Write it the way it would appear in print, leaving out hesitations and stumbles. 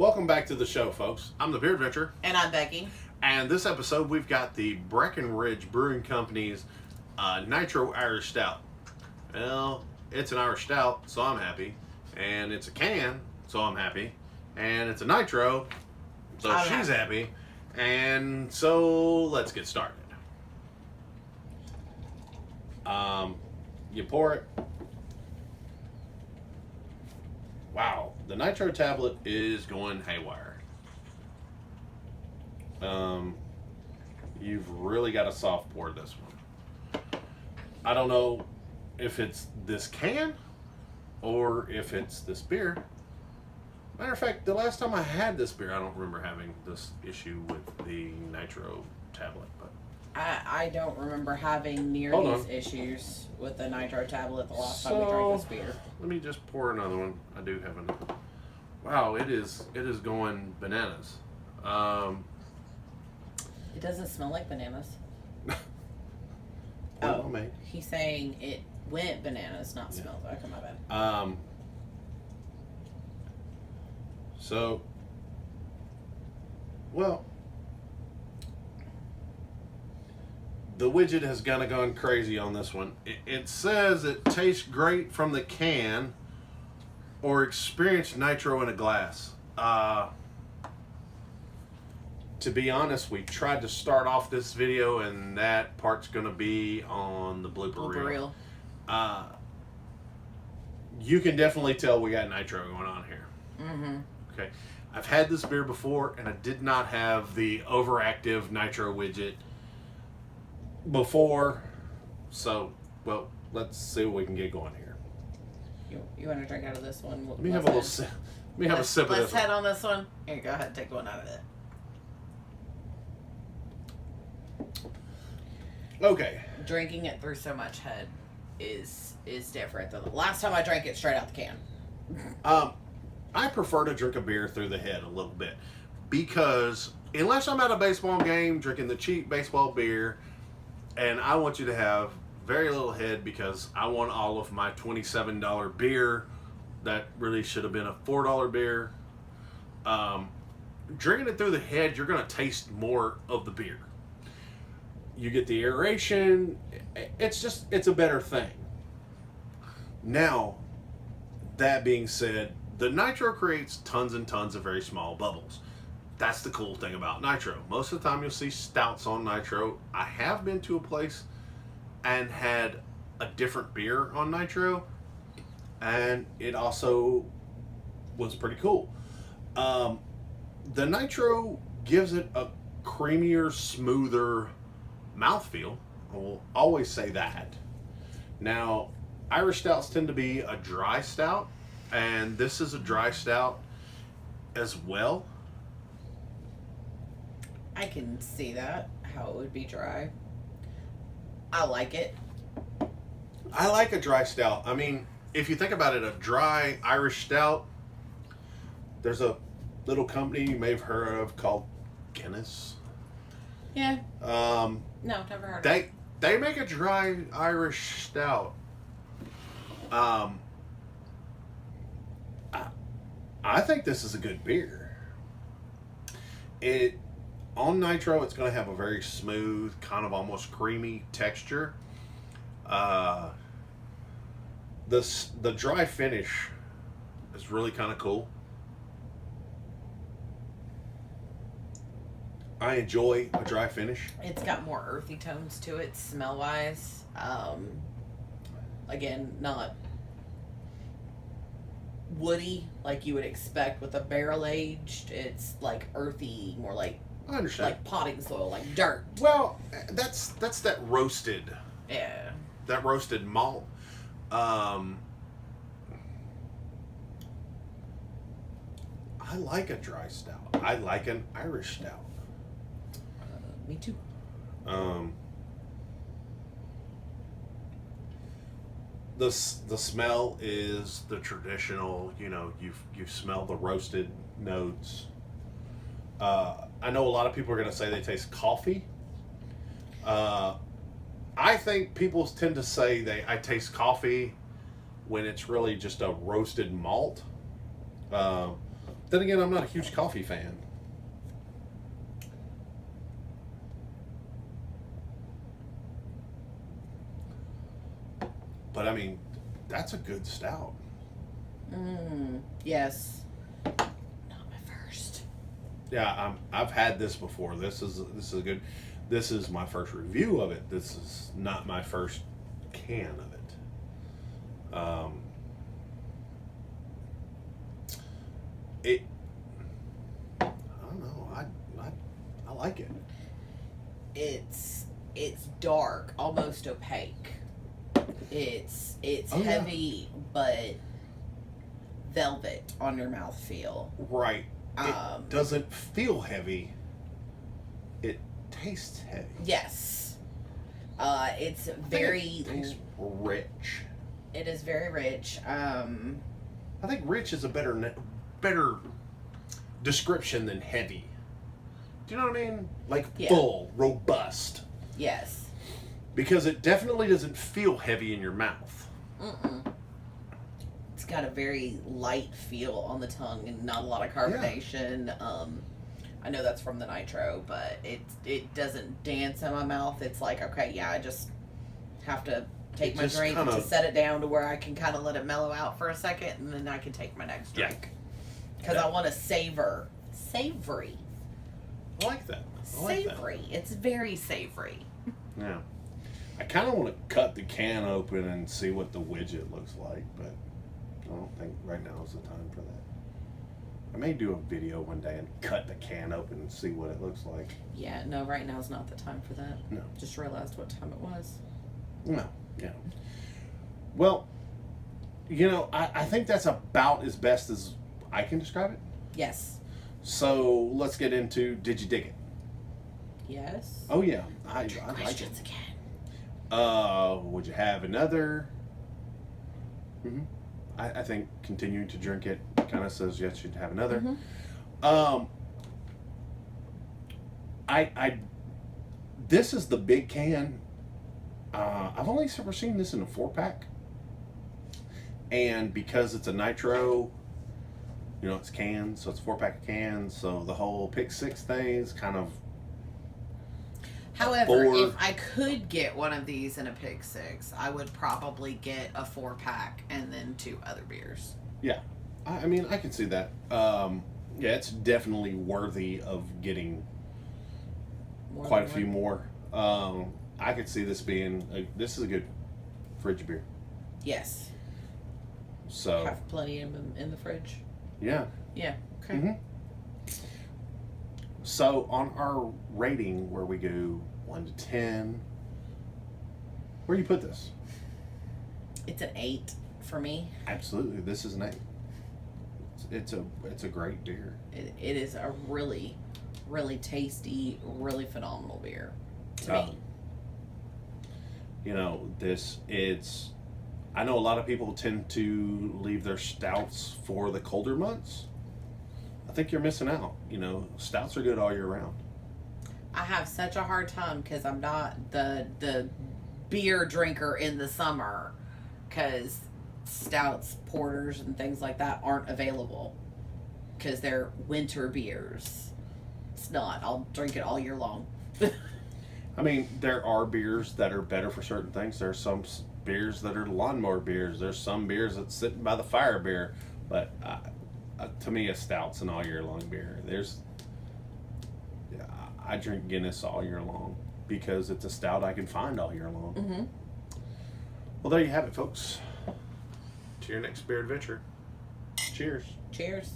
Welcome back to the show, folks. I'm the Beer Adventure. And I'm Becky. And this episode, we've got the Breckenridge Brewing Company's Nitro Irish Stout. Well, it's an Irish Stout, so I'm happy. And it's a can, so I'm happy. And it's a Nitro, so she's happy. And so, let's get started. You pour it. Wow, the Nitro tablet is going haywire. You've really got a soft pour this one. I don't know if it's this can or if it's this beer. Matter of fact, the last time I had this beer, I don't remember having this issue with the Nitro tablet. But I don't remember having near these issues with the Nitro tablet the last time we drank this beer. Let me just pour another one. I do have another. Wow, it is going bananas. It doesn't smell like bananas. Oh, mate. He's saying it went bananas, not smells. Okay, my bad. So, well, the widget has kind of gone crazy on this one. It says it tastes great from the can or experience nitro in a glass. To be honest, we tried to start off this video and that part's going to be on the blooper reel. You can definitely tell we got nitro going on here. Mm-hmm. Okay. I've had this beer before and I did not have the overactive nitro widget before. So, well, let's see what we can get going here. You want to drink out of this one? Let me have a little sip. Let me have a sip of this. Let's head on this one. Here, go ahead, take one out of it. Okay. Drinking it through so much head is different than the last time I drank it straight out the can. I prefer to drink a beer through the head a little bit because unless I'm at a baseball game drinking the cheap baseball beer, and I want you to have very little head because I want all of my $27 beer that really should have been a $4 beer. Drinking it through the head, you're going to taste more of the beer. You get the aeration. It's a better thing. Now, that being said, the Nitro creates tons and tons of very small bubbles. That's the cool thing about Nitro. Most of the time you'll see stouts on Nitro. I have been to a place and had a different beer on Nitro, and it also was pretty cool. The Nitro gives it a creamier, smoother mouthfeel. I will always say that. Now, Irish stouts tend to be a dry stout, and this is a dry stout as well. I can see that, how it would be dry. I like it. I like a dry stout. I mean, if you think about it, a dry Irish stout, there's a little company you may have heard of called Guinness. Yeah. No, never heard of it. They make a dry Irish stout. I think this is a good beer. On Nitro, it's going to have a very smooth, kind of almost creamy texture. The dry finish is really kind of cool. I enjoy a dry finish. It's got more earthy tones to it, smell-wise. Again, not woody like you would expect with a barrel-aged. It's like earthy, more like I understand. Like potting soil, like dirt. Well, that's that roasted. Yeah. That roasted malt. I like a dry stout. I like an Irish stout. Me too. The smell is the traditional. You know, you smell the roasted notes. I know a lot of people are going to say they taste coffee. I think people tend to say I taste coffee when it's really just a roasted malt. Then again, I'm not a huge coffee fan. But I mean, that's a good stout. Yes. Not my first. Yeah, I've had this before. This is a good. This is my first review of it. This is not my first can of it. I don't know. I like it. It's dark, almost opaque. It's heavy, but velvet on your mouthfeel. Right. It doesn't feel heavy. It tastes heavy. Yes. It's very It tastes rich. It is very rich. I think rich is a better description than heavy. Do you know what I mean? Like full, robust. Yes. Because it definitely doesn't feel heavy in your mouth. It's got a very light feel on the tongue and not a lot of carbonation. Yeah. I know that's from the nitro, but it doesn't dance in my mouth. It's like, okay, yeah, I just have to take my drink to set it down to where I can kind of let it mellow out for a second, and then I can take my next drink. Because I want to savory. I like that. Savory. It's very savory. Yeah. I kind of want to cut the can open and see what the widget looks like, but I don't think right now is the time for that. I may do a video one day and cut the can open and see what it looks like. Yeah, no, right now is not the time for that. No. Just realized what time it was. No, yeah. Well, you know, I think that's about as best as I can describe it. Yes. So let's get into, did you dig it? Yes. Oh yeah, I like Questions it. Again. Would you have another? I think continuing to drink it kind of says yes, you'd have another. This is the big can. I've only ever seen this in a 4-pack, and because it's a nitro, you know, it's cans, so it's 4-pack of cans. So the whole pick 6 thing is kind of. However, if I could get one of these in a pick 6, I would probably get a 4-pack and then 2 other beers. Yeah, I mean, I can see that. Yeah, it's definitely worthy of getting quite a few more. I could see this being this is a good fridge beer. Yes. So have plenty in the fridge. Yeah. Yeah. Okay. So on our rating, where we go 1 to 10, where do you put this? It's an 8 for me. Absolutely, this is an 8. It's a great beer. It is a really, really tasty, really phenomenal beer to me. You know, I know a lot of people tend to leave their stouts for the colder months. I think you're missing out. You know, stouts are good all year round. I have such a hard time because I'm not the beer drinker in the summer, because stouts, porters, and things like that aren't available because they're winter beers. It's not. I'll drink it all year long. I mean, there are beers that are better for certain things. There's some beers that are lawnmower beers. There's some beers that's sitting by the fire beer. But to me, a stout's an all year long beer. I drink Guinness all year long because it's a stout I can find all year long. Well, there you have it, folks. To your next beer adventure. Cheers. Cheers.